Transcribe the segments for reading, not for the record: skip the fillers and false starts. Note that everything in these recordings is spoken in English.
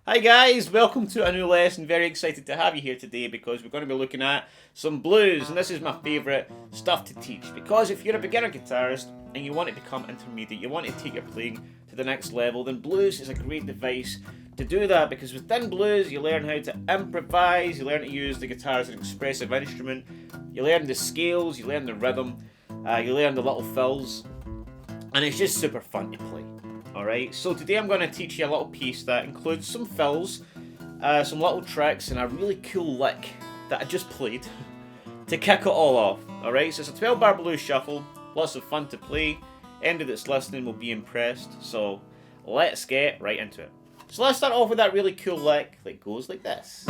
Hi guys, welcome to a new lesson. Very excited to have you here today because we're going to be looking at some blues, and this is my favourite stuff to teach because if you're a beginner guitarist and you want to become intermediate, you want to take your playing to the next level, then blues is a great device to do that, because within blues you learn how to improvise, you learn to use the guitar as an expressive instrument, you learn the scales, you learn the rhythm, you learn the little fills, and it's just super fun to play. Alright, so today I'm going to teach you a little piece that includes some fills, some little tricks, and a really cool lick that I just played to kick it all off. Alright, so it's a 12-bar blues shuffle, lots of fun to play. Anybody that's listening will be impressed, so let's get right into it. So let's start off with that really cool lick that goes like this.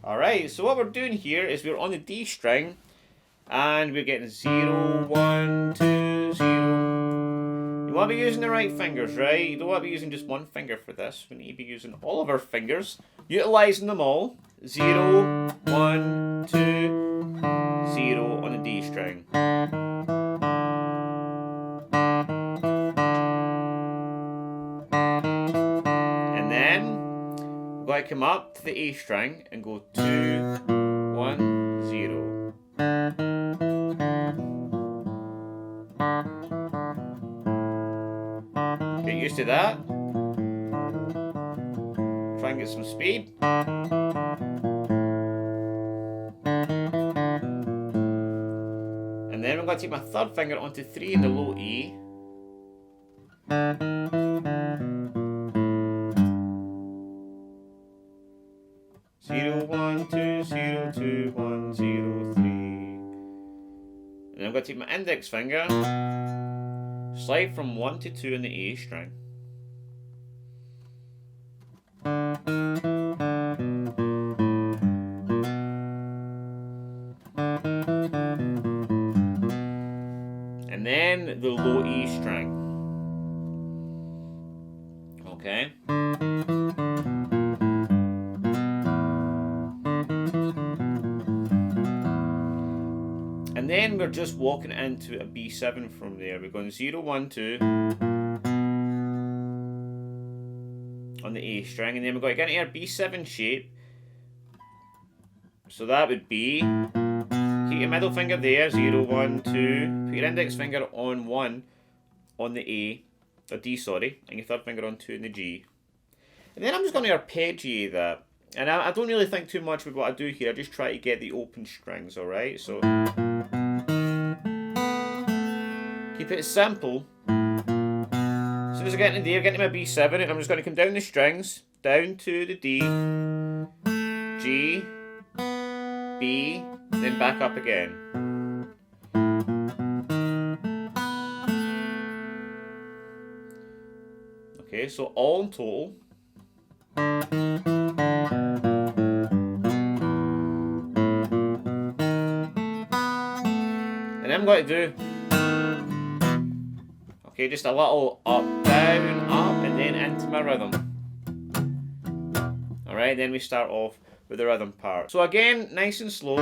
Alright, so what we're doing here is we're on the D string and we're getting 0, 1, 2, 0. You want to be using the right fingers, right? You don't want to be using just one finger for this. We need to be using all of our fingers, utilising them all. 0, 1, 2, 0 on the D string. And then we're going to come up to the A string and go 2, 1, 0. Get used to that. Try and get some speed. And then I'm going to take my third finger onto 3 in the low E. 0, 1, 2, 0, 2, 1, 0, 3. And then I'm going to take my index finger, slide from 1 to 2 in the A string. And then the low E string. Okay? And then we're just walking into a B7 from there. We're going 0, 1, 2 on the A string, and then we're going to get into our B7 shape. So that would be, keep your middle finger there, 0, 1, 2, put your index finger on 1 on the A, or D, sorry, and your third finger on 2 in the G. And then I'm just going to arpeggiate that. And I don't really think too much with what I do here, I just try to get the open strings, alright? So keep it simple. As soon as I get into there, get into my B7, and I'm just going to come down the strings, down to the D, G, B, then back up again. Okay, so all in total. And I'm going to do, okay, just a little up, down, up, and then into my rhythm. Alright, then we start off with the rhythm part. So again, nice and slow.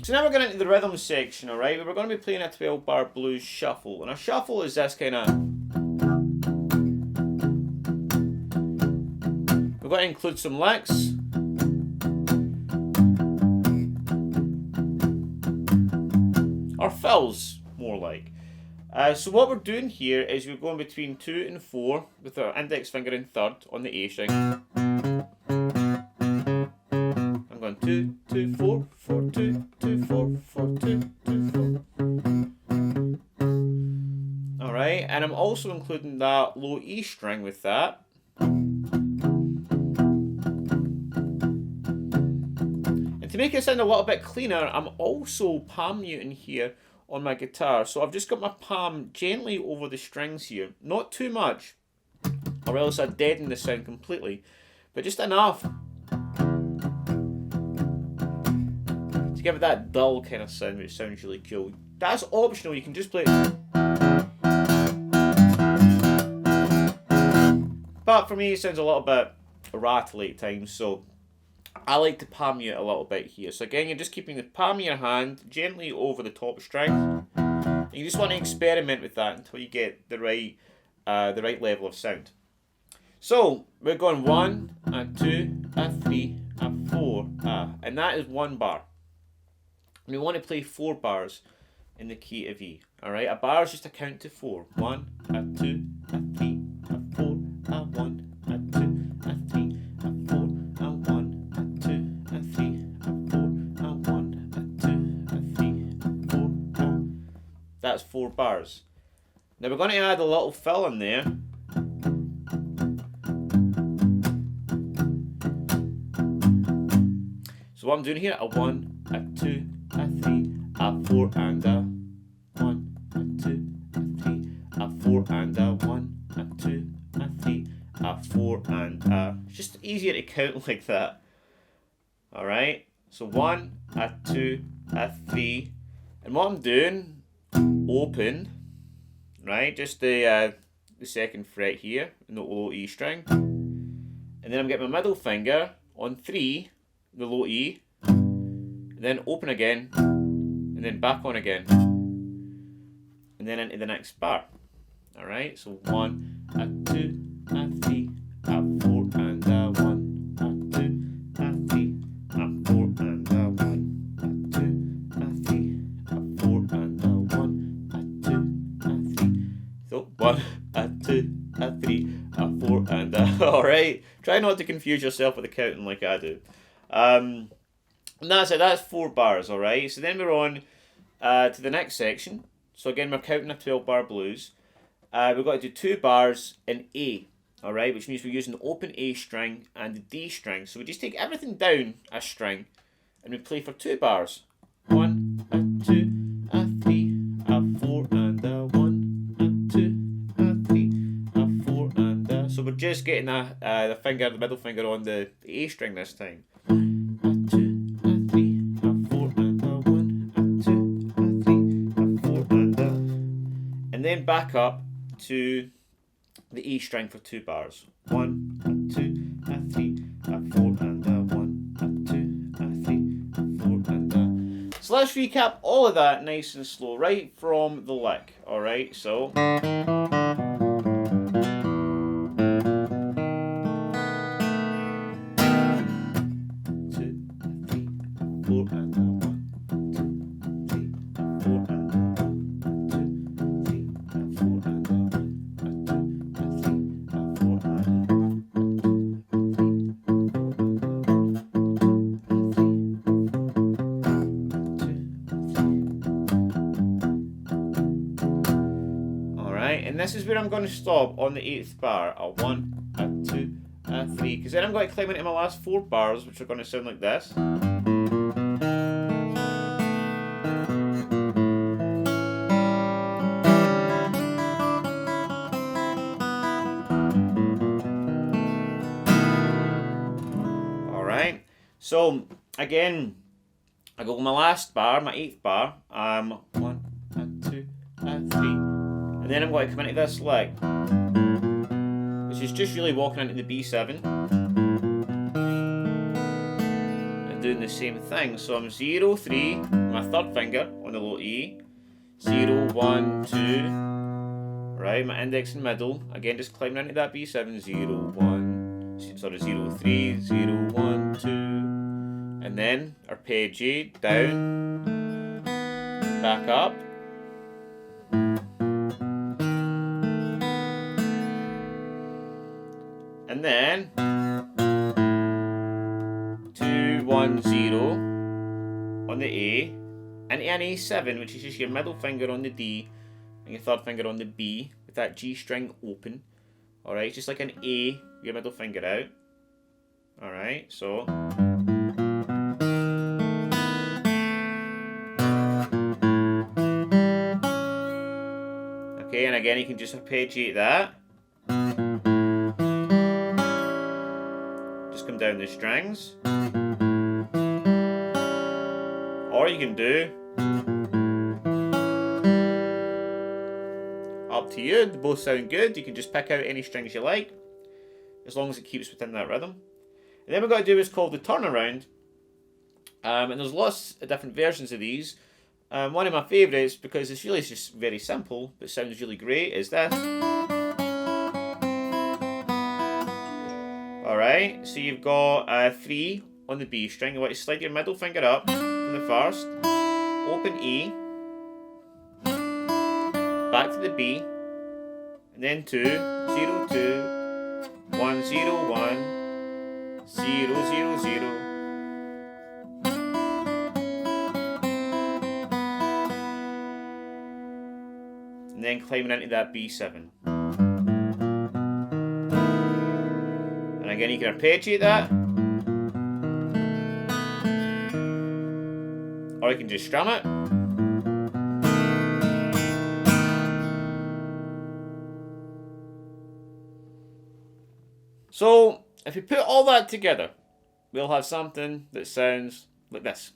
So now we're going into the rhythm section, alright? We're going to be playing a 12-bar blues shuffle. And a shuffle is this kind of... We're going to include some licks. Or fills, more like. So what we're doing here is we're going between 2 and 4 with our index finger in third on the A string. I'm going 2, 2, 4, 4, 2, 2, 4, 4, 2, 2, 4. Alright, and I'm also including that low E string with that. And to make it sound a little bit cleaner, I'm also palm muting here on my guitar. So I've just got my palm gently over the strings here. Not too much, or else I'd deaden the sound completely. But just enough to give it that dull kind of sound, which sounds really cool. That's optional, you can just play it. But for me, it sounds a little bit rattly at times, so I like to palm mute a little bit here. So again, you're just keeping the palm of your hand gently over the top string. And you just want to experiment with that until you get the right level of sound. So we're going 1, a 2, a 3, a 4, and that is 1 bar. And we want to play 4 bars in the key of E. Alright, a bar is just a count to 4. 1, a 2, a 3, a 4, a 1, a 2, a 3, a 4, a 1, a 2, a 3, a 4, a 1, a 2, a 3, a 4, a... That's 4 bars. Now we're going to add a little fill in there. So what I'm doing here, a 1, a 2, a 3, a 4, and a 1, a 2, a 3, a 4, and a 1, a 2, a 3, a 4, and a... It's just easier to count like that. Alright, so 1, a 2, a 3, and what I'm doing, open, right, just the second fret here in the low E string, and then I'm getting my middle finger on 3, the low E, and then open again, and then back on again, and then into the next bar. Alright, so 1, a 2, a 3, a 4, and a 1, a 2, a 3, a 4, and a 1, a 2, a 3, a 4, and a 1, a 2, a 3. So 1, a 2, a 3, a 4, and a... Alright, try not to confuse yourself with the counting like I do. And that's it, that's 4 bars, alright? So then we're on to the next section. So again, we're counting a 12 bar blues. We've got to do 2 bars in A, alright? Which means we're using the open A string and the D string. So we just take everything down a string and we play for 2 bars. 1, a 2, a 3, a 4, and a 1, a 2, a 3, a 4, and a... So we're just getting the middle finger on the A string this time. A 2, a 3, a 4, and a 1, a 2, a 3, a 4, and a... And then back up to the E string for 2 bars. 1, a 2, a 3, a 4, and a 1, a 2, a 3, a 4, and a... So let's recap all of that nice and slow, right from the lick, alright? So... 4 and a 1, 2, 3, 4 and a 1, 2, 3, 4 and a 1, 2, 3, 4 and a... Alright, and this is where I'm going to stop on the 8th bar. A 1, a 2, a 3, because then I'm going to climb into my last 4 bars, which are going to sound like this. So again, I go with my last bar, my 8th bar. 1, a 2, a 3, and then I'm going to come into this lick, which is just really walking into the B7 and doing the same thing. So I'm 0, 3, my 3rd finger on the low E, 0, 1, 2, right, my index and middle, again just climbing into that B7, 0, 1, sorry, 0, 3, 0, 1, 2, and then arpeggio, down, back up, and then 2, 1, 0 on the A, and an A7, which is just your middle finger on the D and your 3rd finger on the B with that G string open. Alright, just like an A, your middle finger out. Alright, so. Okay, and again you can just arpeggiate that. Just come down the strings. Or you can do, up to you, they both sound good. You can just pick out any strings you like. as long as it keeps within that rhythm. And then we've got to do what's called the turnaround. And there's lots of different versions of these. One of my favourites, because it's really just very simple, but sounds really great, is this. Alright, so you've got 3 on the B string. You want to slide your middle finger up from the first, open E, back to the B, and then 2, 0, 2, 1, 0, 1, 0, 0, 0. And then climbing into that B7. And again, you can arpeggiate that, or you can just strum it. So, if you put all that together, we'll have something that sounds like this.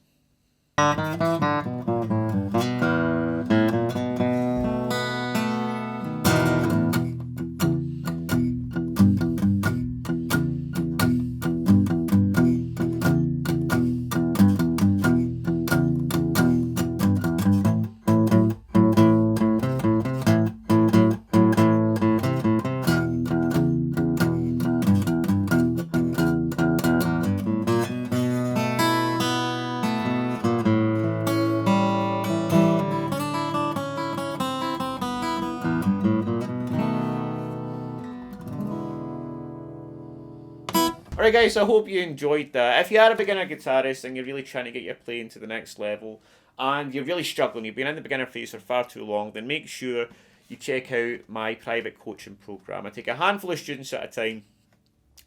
Alright guys, I hope you enjoyed that. If you are a beginner guitarist and you're really trying to get your playing to the next level, and you're really struggling, you've been in the beginner phase for far too long, then make sure you check out my private coaching program. I take a handful of students at a time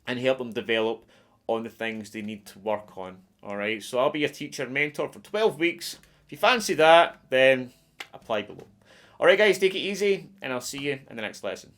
and help them develop on the things they need to work on. Alright, so I'll be your teacher and mentor for 12 weeks. If you fancy that, then apply below. Alright guys, take it easy, and I'll see you in the next lesson.